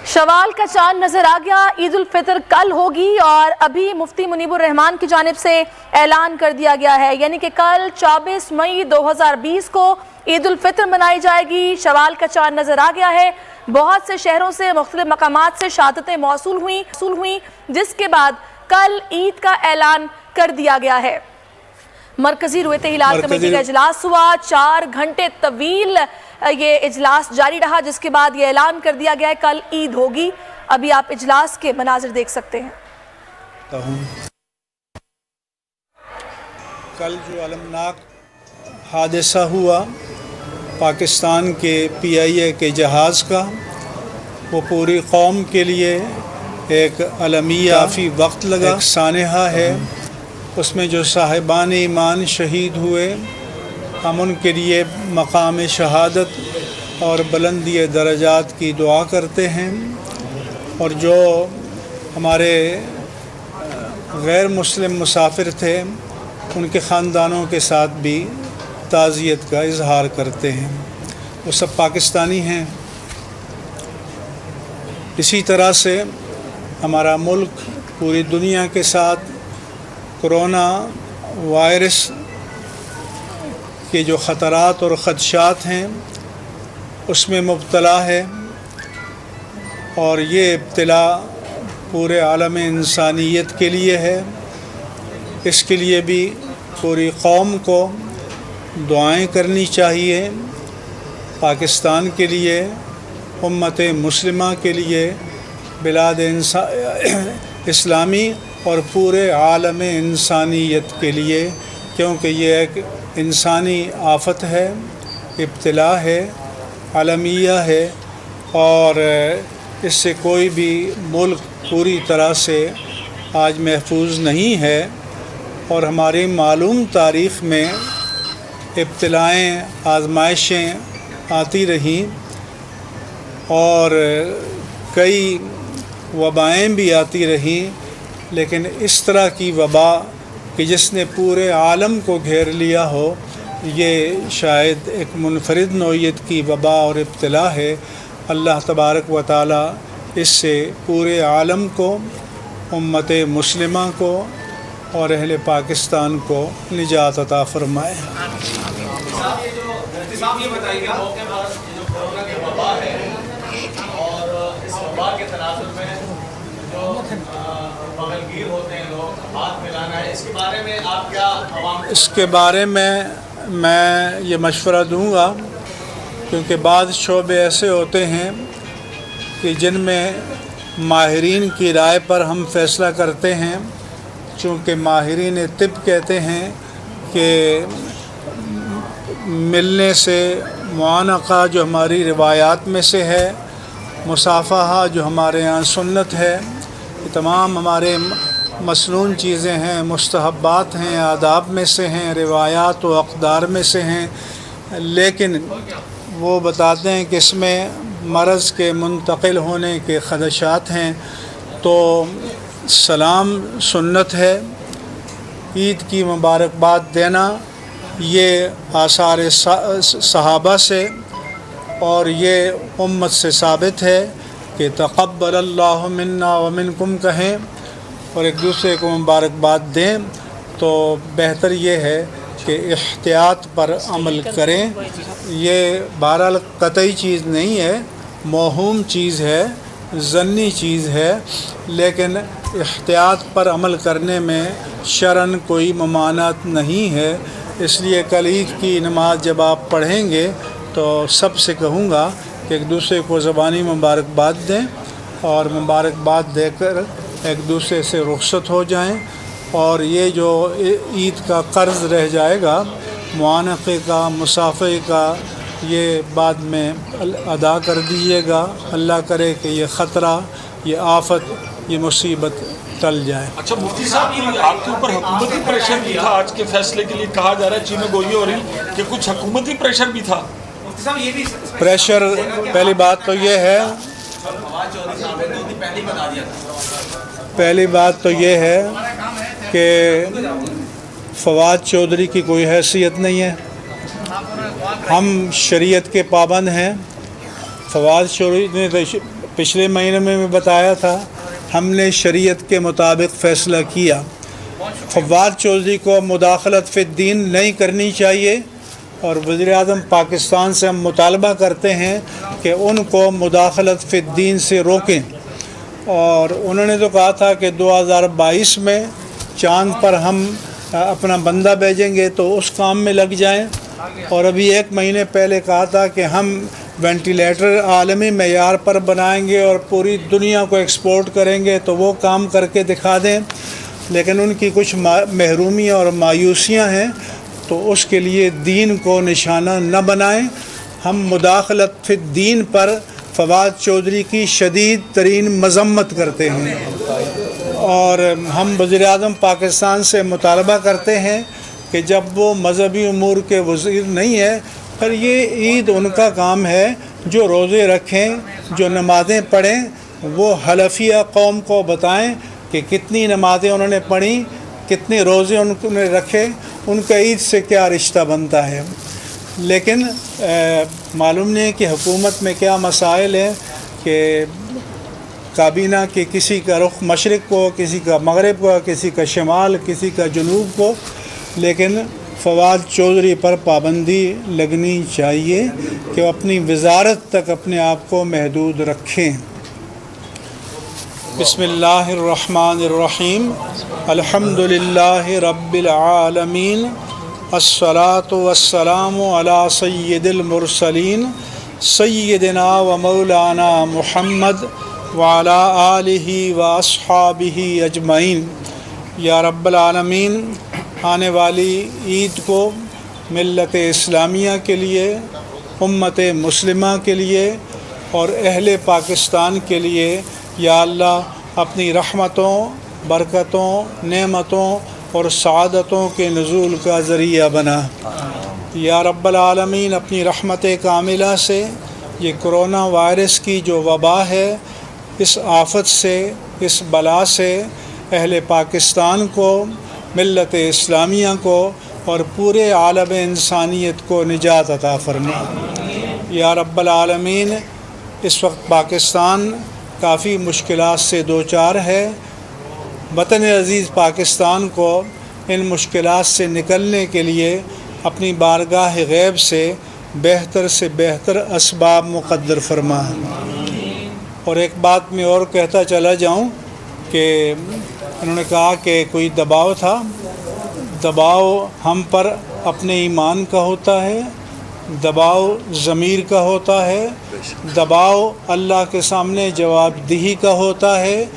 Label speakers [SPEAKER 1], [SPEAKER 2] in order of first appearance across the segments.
[SPEAKER 1] شوال کا چاند نظر آ گیا۔ عید الفطر کل ہوگی اور ابھی مفتی منیب الرحمان کی جانب سے اعلان کر دیا گیا ہے، یعنی کہ کل 24 مئی 2020 کو عید الفطر منائی جائے گی۔ شوال کا چاند نظر آ گیا ہے۔ بہت سے شہروں سے مختلف مقامات سے شہادتیں موصول ہوئیں جس کے بعد کل عید کا اعلان کر دیا گیا ہے۔ مرکزی رویت ہلال کمیٹی کا اجلاس ہوا، 4 گھنٹے طویل یہ اجلاس جاری رہا، جس کے بعد یہ اعلان کر دیا گیا ہے کل عید ہوگی۔ ابھی آپ اجلاس کے مناظر دیکھ سکتے ہیں۔
[SPEAKER 2] کل جو المناک حادثہ ہوا پاکستان کے PIA کے جہاز کا، وہ پوری قوم کے لیے ایک المیہ کافی وقت لگا، ایک سانحہ ہے۔ اس میں جو صاحبان ایمان شہید ہوئے، ہم ان کے لیے مقام شہادت اور بلندی درجات کی دعا کرتے ہیں، اور جو ہمارے غیر مسلم مسافر تھے ان کے خاندانوں کے ساتھ بھی تعزیت کا اظہار کرتے ہیں۔ وہ سب پاکستانی ہیں۔ اسی طرح سے ہمارا ملک پوری دنیا کے ساتھ کرونا وائرس کے جو خطرات اور خدشات ہیں اس میں مبتلا ہے، اور یہ ابتلا پورے عالم انسانیت کے لیے ہے۔ اس کے لیے بھی پوری قوم کو دعائیں کرنی چاہیے، پاکستان کے لیے، امت مسلمہ کے لیے، بلاد اسلامی اور پورے عالم انسانیت کے لیے، کیونکہ یہ ایک انسانی آفت ہے، ابتلا ہے، عالمیہ ہے، اور اس سے کوئی بھی ملک پوری طرح سے آج محفوظ نہیں ہے۔ اور ہماری معلوم تاریخ میں ابتلائیں، آزمائشیں آتی رہیں، اور کئی وبائیں بھی آتی رہیں، لیکن اس طرح کی وبا کہ جس نے پورے عالم کو گھیر لیا ہو، یہ شاید ایک منفرد نوعیت کی وبا اور ابتلا ہے۔ اللہ تبارک و تعالی اس سے پورے عالم کو، امت مسلمہ کو اور اہل پاکستان کو نجات عطا فرمائے۔
[SPEAKER 3] یہ بتائیے جو کورونا کی وبا ہے اور اس وبا کے تناظر میں جو بغلگیر ہوتے ہیں لوگ، ہاتھ ملانا ہے، اس کے بارے میں آپ کیا عوام؟
[SPEAKER 2] اس کے بارے میں یہ مشورہ دوں گا، کیونکہ بعض شعبے ایسے ہوتے ہیں کہ جن میں ماہرین کی رائے پر ہم فیصلہ کرتے ہیں، چونکہ ماہرین طب کہتے ہیں کہ ملنے سے، معانقہ جو ہماری روایات میں سے ہے، مصافحہ جو ہمارے ہاں سنت ہے، یہ تمام ہمارے مسنون چیزیں ہیں، مستحبات ہیں، آداب میں سے ہیں، روایات و اقدار میں سے ہیں، لیکن وہ بتاتے ہیں کہ اس میں مرض کے منتقل ہونے کے خدشات ہیں۔ تو سلام سنت ہے، عید کی مبارکباد دینا یہ آثار صحابہ سے اور یہ امت سے ثابت ہے کہ تقبل اللہ منا ومنکم کہیں اور ایک دوسرے کو مبارکباد دیں، تو بہتر یہ ہے کہ احتیاط پر عمل کریں۔ یہ بہرحال قطعی چیز نہیں ہے، موہوم چیز ہے، ظنی چیز ہے، لیکن احتیاط پر عمل کرنے میں شرعاً کوئی ممانعت نہیں ہے۔ اس لیے کل عید کی نماز جب آپ پڑھیں گے تو سب سے کہوں گا کہ ایک دوسرے کو زبانی مبارکباد دیں، اور مبارکباد دے کر ایک دوسرے سے رخصت ہو جائیں، اور یہ جو عید کا قرض رہ جائے گا معانقے کا، مصافحے کا، یہ بعد میں ادا کر دیجیے گا۔ اللہ کرے کہ یہ خطرہ، یہ آفت، یہ مصیبت ٹل جائے۔
[SPEAKER 4] اچھا مفتی صاحب، آپ کے اوپر حکومتی پریشر بھی تھا آج کے فیصلے کے لیے، کہا جا رہا ہے چینی گوئی ہو رہی کہ کچھ حکومتی پریشر بھی تھا؟
[SPEAKER 2] پریشر، پہلی بات تو یہ ہے، کہ فواد چودھری کی کوئی حیثیت نہیں ہے۔ ہم شریعت کے پابند ہیں۔ فواد چودھری نے पिछले महीने में मैं बताया था, हमने शरीयत के मुताबिक फ़ैसला किया। फवाद चौधरी को मुदाखलत फ़िद्दीन नहीं करनी चाहिए और वज़ीर-ए-आज़म पाकिस्तान से हम मुतालबा करते हैं कि उनको मुदाखलत फ़िद्दीन से रोकें। और उन्होंने तो कहा था कि 2022 में चाँद पर हम अपना बंदा भेजेंगे, तो उस काम में लग जाएं। और अभी 1 महीने पहले कहा था कि हम वेंटिलेटर आलमी मेयार पर बनाएंगे और पूरी दुनिया को एक्सपोर्ट करेंगे, तो वो काम करके दिखा दें। लेकिन उनकी कुछ महरूमी और मायूसियाँ हैं, तो उसके लिए दीन को निशाना न बनाएं। हम मुदाखलत फिद दीन पर फवाद चौधरी की शदीद तरीन मज़म्मत करते हैं और हम वज़ीर-ए-आज़म पाकिस्तान से मुतालबा करते हैं कि जब वो मजहबी उमूर के वज़ीर नहीं है, पर ये ईद उनका काम है, जो रोज़े रखें, जो नमाज़ें पढ़ें, वो हलफिया कौम को बताएं कि कितनी नमाज़ें उन्होंने पढ़ी, कितने रोज़े उन्होंने रखे, उनका ईद से क्या रिश्ता बनता है। लेकिन मालूम नहीं कि हुकूमत में क्या मसाइल हैं कि काबीना के किसी का रुख मशरिक़ को, किसी का मगरिब को, किसी का शमाल, किसी का जनूब को, लेकिन फवाद चौधरी पर पाबंदी लगनी चाहिए कि वो अपनी वज़ारत तक अपने आप को महदूद रखें। बिस्मिल्लाहिर्रहमानिर्रहीम, अल्हम्दुलिल्लाहि रब्बिल आलमीन, अस्सलातु वस्सलामु अला सय्यिदिल मुरसलीन सय्यिदिना व मौलाना मुहम्मद व अला आलिहि व अस्हाबिहि अजमईन। या रब्बल आलमीन, आने वाली ईद को मिल्लत इस्लामिया के लिए, उम्मत मुस्लिमा के लिए और अहले पाकिस्तान के लिए या अल्लाह अपनी रहमतों, बरकतों, नेमतों और सआदतों के नुज़ूल का ज़रिया बना। या रब्बल आलमीन, अपनी रहमत कामिला से ये कोरोना वायरस की जो वबा है, इस आफत से, इस बला से अहले पाकिस्तान को, मिल्लत इस्लामिया को और पूरे आलम इंसानियत को निजात अता फरमा। या रब्बल आलमीन, इस वक्त पाकिस्तान काफ़ी मुश्किलात से दो चार है। वतन अज़ीज़ पाकिस्तान को इन मुश्किलात से निकलने के लिए अपनी बारगाह गैब से बेहतर असबाब मुक़द्दर फरमा। और एक बात मैं और कहता चला जाऊं कि उन्होंने कहा कि कोई दबाव था, दबाव हम पर अपने ईमान का होता है, दबाव ज़मीर का होता है, दबाव अल्लाह के सामने जवाबदेही का होता है,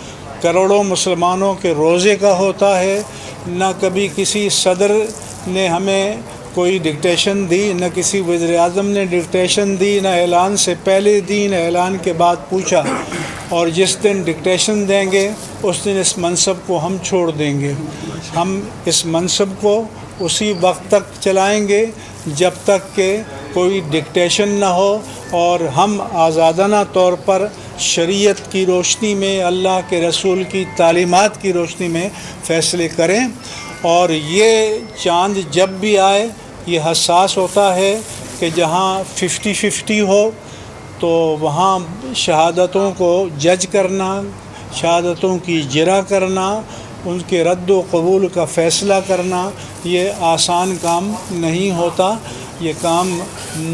[SPEAKER 2] करोड़ों मुसलमानों के रोज़े का होता है। न कभी किसी सदर ने हमें कोई डिक्टेशन दी, न किसी वज़ीर-ए-आज़म ने डिक्टेशन दी, न ऐलान से पहले दी, न ऐलान के बाद पूछा। और जिस दिन डिक्टेशन देंगे उस दिन इस मनसब को हम छोड़ देंगे। हम इस मनसब को उसी वक्त तक चलाएंगे जब तक कि कोई डिक्टेशन ना हो और हम आज़ादाना तौर पर शरीयत की रोशनी में, अल्लाह के रसूल की तालीमात की रोशनी में फ़ैसले करें। और ये चाँद जब भी आए, ये हसास होता है कि जहाँ 50-50 हो तो वहाँ शहादतों को जज करना, शहादतों की जरा करना, उनके रद्द व कबूल का फ़ैसला करना, ये आसान काम नहीं होता, ये काम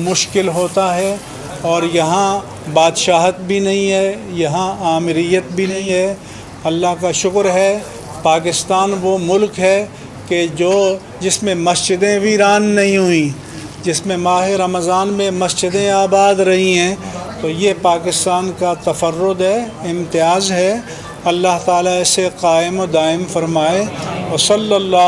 [SPEAKER 2] मुश्किल होता है। और यहाँ बादशाहत भी नहीं है, यहाँ आमिरियत भी नहीं है। अल्लाह का शुक्र है, पाकिस्तान वो मुल्क है कि जिसमें मस्जिदें वीरान नहीं हुई, जिसमें माह रमज़ान में मस्जिदें आबाद रही हैं, तो ये पाकिस्तान का तफर्रुद है, इम्तियाज़ है। अल्लाह ताला इसे कायम व दायम फरमाए। और सल्लल्लाहु